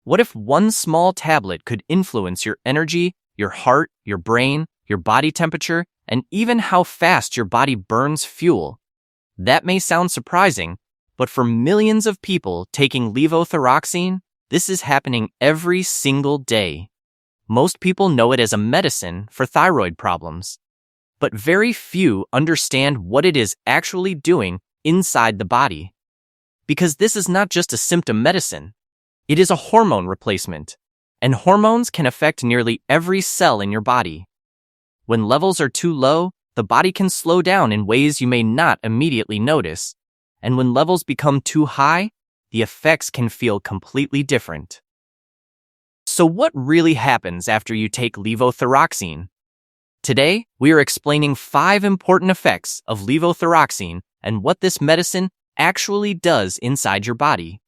What if one small tablet could influence your energy, your heart, your brain, your body temperature, and even how fast your body burns fuel? That may sound surprising, but for millions of people taking levothyroxine, this is happening every single day. Most people know it as a medicine for thyroid problems, but very few understand what it is actually doing inside the body. Because this is not just a symptom medicine, it is a hormone replacement, and hormones can affect nearly every cell in your body. When levels are too low, the body can slow down in ways you may not immediately notice, and when levels become too high, the effects can feel completely different. So what really happens after you take levothyroxine? Today, we are explaining 5 important effects of levothyroxine and what this medicine actually does inside your body.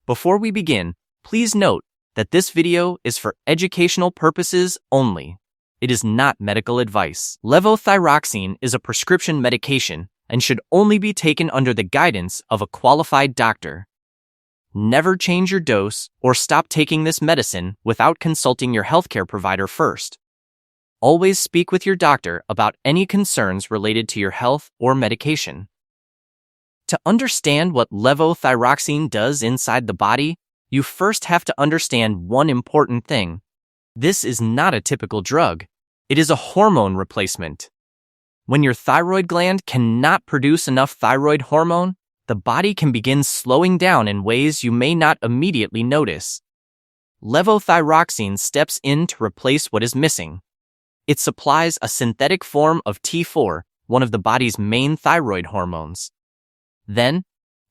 Before we begin, please note that this video is for educational purposes only. It is not medical advice. Levothyroxine is a prescription medication and should only be taken under the guidance of a qualified doctor. Never change your dose or stop taking this medicine without consulting your healthcare provider first. Always speak with your doctor about any concerns related to your health or medication. To understand what levothyroxine does inside the body, you first have to understand one important thing. This is not a typical drug. It is a hormone replacement. When your thyroid gland cannot produce enough thyroid hormone, the body can begin slowing down in ways you may not immediately notice. Levothyroxine steps in to replace what is missing. It supplies a synthetic form of T4, one of the body's main thyroid hormones. Then,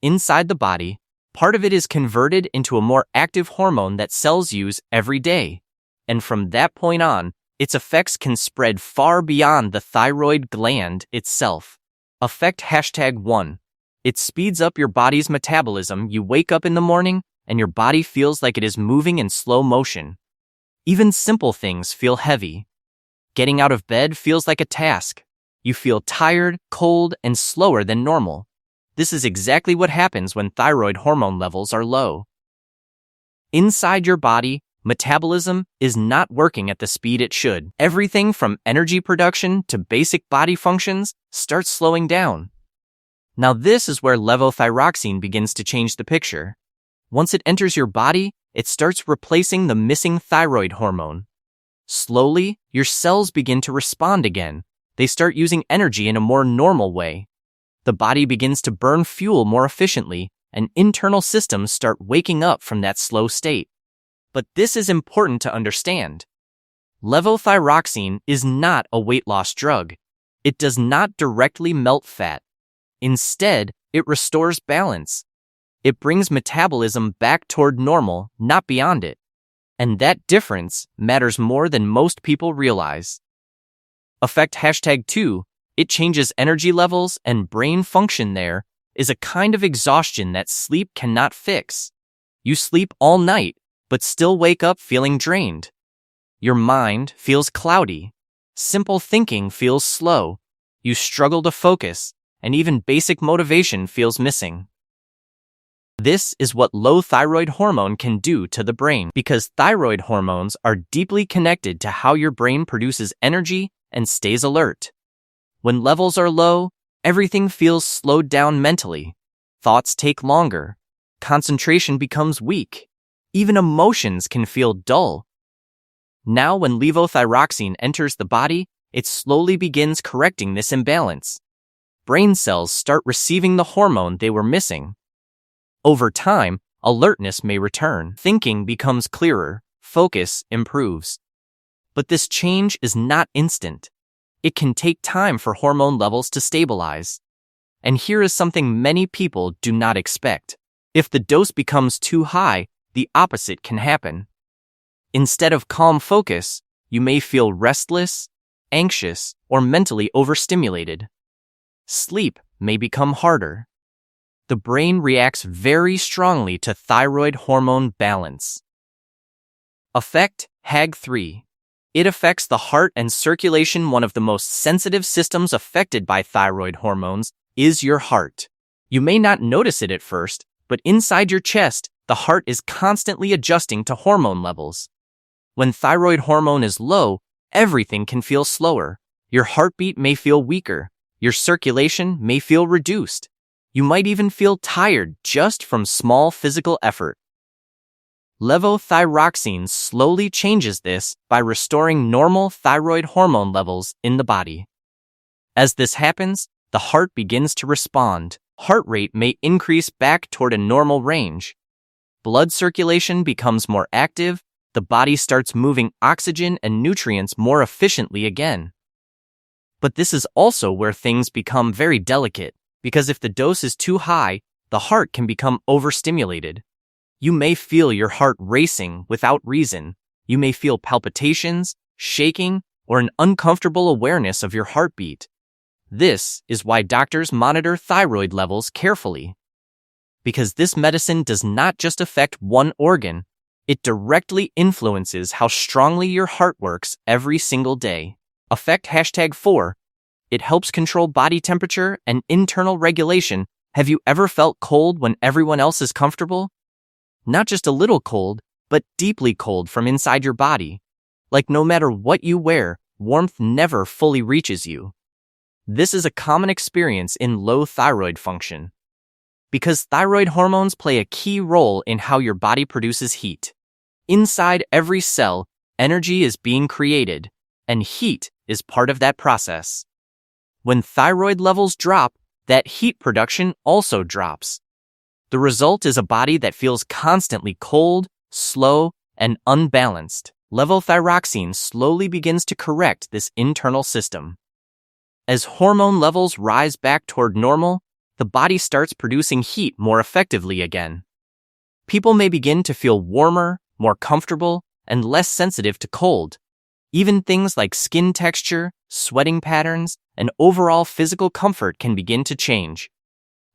inside the body, part of it is converted into a more active hormone that cells use every day. And from that point on, its effects can spread far beyond the thyroid gland itself. Effect #1. It speeds up your body's metabolism. You wake up in the morning, and your body feels like it is moving in slow motion. Even simple things feel heavy. Getting out of bed feels like a task. You feel tired, cold, and slower than normal. This is exactly what happens when thyroid hormone levels are low. Inside your body, metabolism is not working at the speed it should. Everything from energy production to basic body functions starts slowing down. Now this is where levothyroxine begins to change the picture. Once it enters your body, it starts replacing the missing thyroid hormone. Slowly, your cells begin to respond again. They start using energy in a more normal way. The body begins to burn fuel more efficiently, and internal systems start waking up from that slow state. But this is important to understand. Levothyroxine is not a weight loss drug. It does not directly melt fat. Instead, it restores balance. It brings metabolism back toward normal, not beyond it. And that difference matters more than most people realize. Effect #2. It changes energy levels and brain function. There is a kind of exhaustion that sleep cannot fix. You sleep all night, but still wake up feeling drained. Your mind feels cloudy. Simple thinking feels slow. You struggle to focus, and even basic motivation feels missing. This is what low thyroid hormone can do to the brain, because thyroid hormones are deeply connected to how your brain produces energy and stays alert. When levels are low, everything feels slowed down mentally. Thoughts take longer. Concentration becomes weak. Even emotions can feel dull. Now, when levothyroxine enters the body, it slowly begins correcting this imbalance. Brain cells start receiving the hormone they were missing. Over time, alertness may return. Thinking becomes clearer. Focus improves. But this change is not instant. It can take time for hormone levels to stabilize. And here is something many people do not expect. If the dose becomes too high, the opposite can happen. Instead of calm focus, you may feel restless, anxious, or mentally overstimulated. Sleep may become harder. The brain reacts very strongly to thyroid hormone balance. Effect #3. It affects the heart and circulation. One of the most sensitive systems affected by thyroid hormones is your heart. You may not notice it at first, but inside your chest, the heart is constantly adjusting to hormone levels. When thyroid hormone is low, everything can feel slower. Your heartbeat may feel weaker. Your circulation may feel reduced. You might even feel tired just from small physical effort. Levothyroxine slowly changes this by restoring normal thyroid hormone levels in the body. As this happens, the heart begins to respond. Heart rate may increase back toward a normal range. Blood circulation becomes more active. The body starts moving oxygen and nutrients more efficiently again. But this is also where things become very delicate, because if the dose is too high, the heart can become overstimulated. You may feel your heart racing without reason. You may feel palpitations, shaking, or an uncomfortable awareness of your heartbeat. This is why doctors monitor thyroid levels carefully. Because this medicine does not just affect one organ, it directly influences how strongly your heart works every single day. Effect #4. It helps control body temperature and internal regulation. Have you ever felt cold when everyone else is comfortable? Not just a little cold, but deeply cold from inside your body. Like no matter what you wear, warmth never fully reaches you. This is a common experience in low thyroid function. Because thyroid hormones play a key role in how your body produces heat. Inside every cell, energy is being created, and heat is part of that process. When thyroid levels drop, that heat production also drops. The result is a body that feels constantly cold, slow, and unbalanced. Levothyroxine slowly begins to correct this internal system. As hormone levels rise back toward normal, the body starts producing heat more effectively again. People may begin to feel warmer, more comfortable, and less sensitive to cold. Even things like skin texture, sweating patterns, and overall physical comfort can begin to change.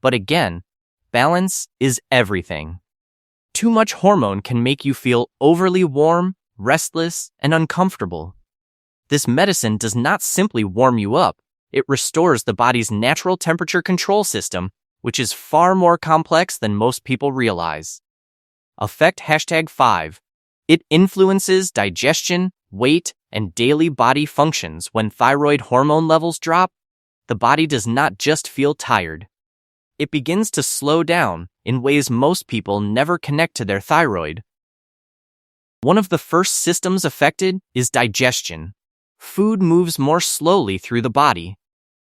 But again, balance is everything. Too much hormone can make you feel overly warm, restless, and uncomfortable. This medicine does not simply warm you up, it restores the body's natural temperature control system, which is far more complex than most people realize. Effect #5. It influences digestion, weight, and daily body functions. When thyroid hormone levels drop, the body does not just feel tired. It begins to slow down in ways most people never connect to their thyroid. One of the first systems affected is digestion. Food moves more slowly through the body.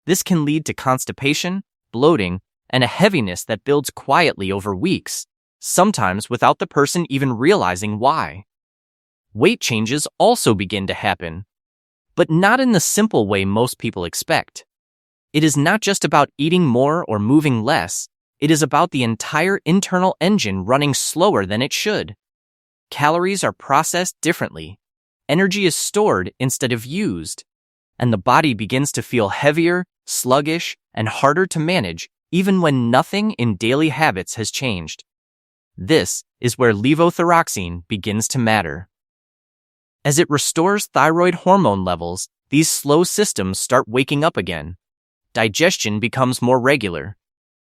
This can lead to constipation, bloating, and a heaviness that builds quietly over weeks, sometimes without the person even realizing why. Weight changes also begin to happen, but not in the simple way most people expect. It is not just about eating more or moving less, it is about the entire internal engine running slower than it should. Calories are processed differently. Energy is stored instead of used, and the body begins to feel heavier, sluggish, and harder to manage, even when nothing in daily habits has changed. This is where levothyroxine begins to matter. As it restores thyroid hormone levels, these slow systems start waking up again. Digestion becomes more regular.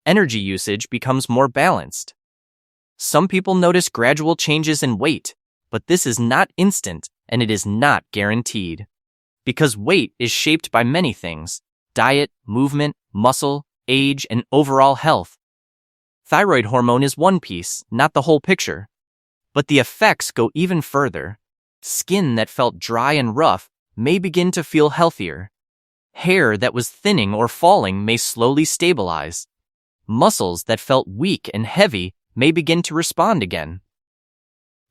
Energy usage becomes more balanced. Some people notice gradual changes in weight, but this is not instant and it is not guaranteed. Because weight is shaped by many things: diet, movement, muscle, age, and overall health. Thyroid hormone is one piece, not the whole picture. But the effects go even further. Skin that felt dry and rough may begin to feel healthier. Hair that was thinning or falling may slowly stabilize. Muscles that felt weak and heavy may begin to respond again.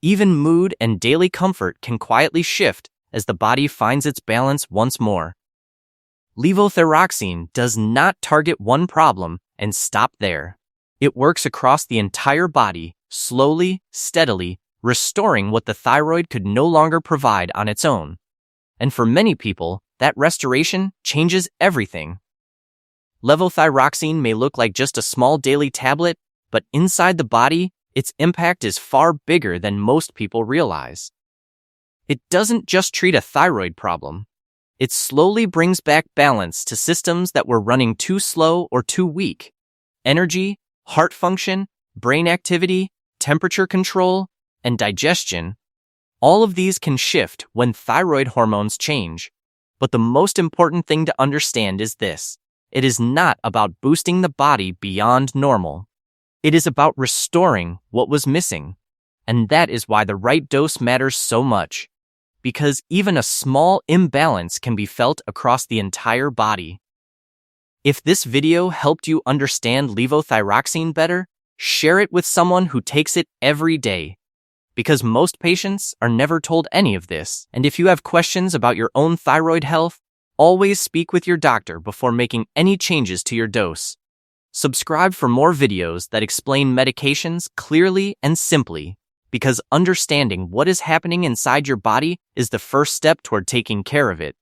Even mood and daily comfort can quietly shift as the body finds its balance once more. Levothyroxine does not target one problem and stop there. It works across the entire body, slowly, steadily, restoring what the thyroid could no longer provide on its own. And for many people, that restoration changes everything. Levothyroxine may look like just a small daily tablet, but inside the body, its impact is far bigger than most people realize. It doesn't just treat a thyroid problem. It slowly brings back balance to systems that were running too slow or too weak. Energy, heart function, brain activity, temperature control, and digestion, all of these can shift when thyroid hormones change. But the most important thing to understand is this: it is not about boosting the body beyond normal. It is about restoring what was missing. And that is why the right dose matters so much. Because even a small imbalance can be felt across the entire body. If this video helped you understand levothyroxine better, share it with someone who takes it every day. Because most patients are never told any of this. And if you have questions about your own thyroid health, always speak with your doctor before making any changes to your dose. Subscribe for more videos that explain medications clearly and simply, because understanding what is happening inside your body is the first step toward taking care of it.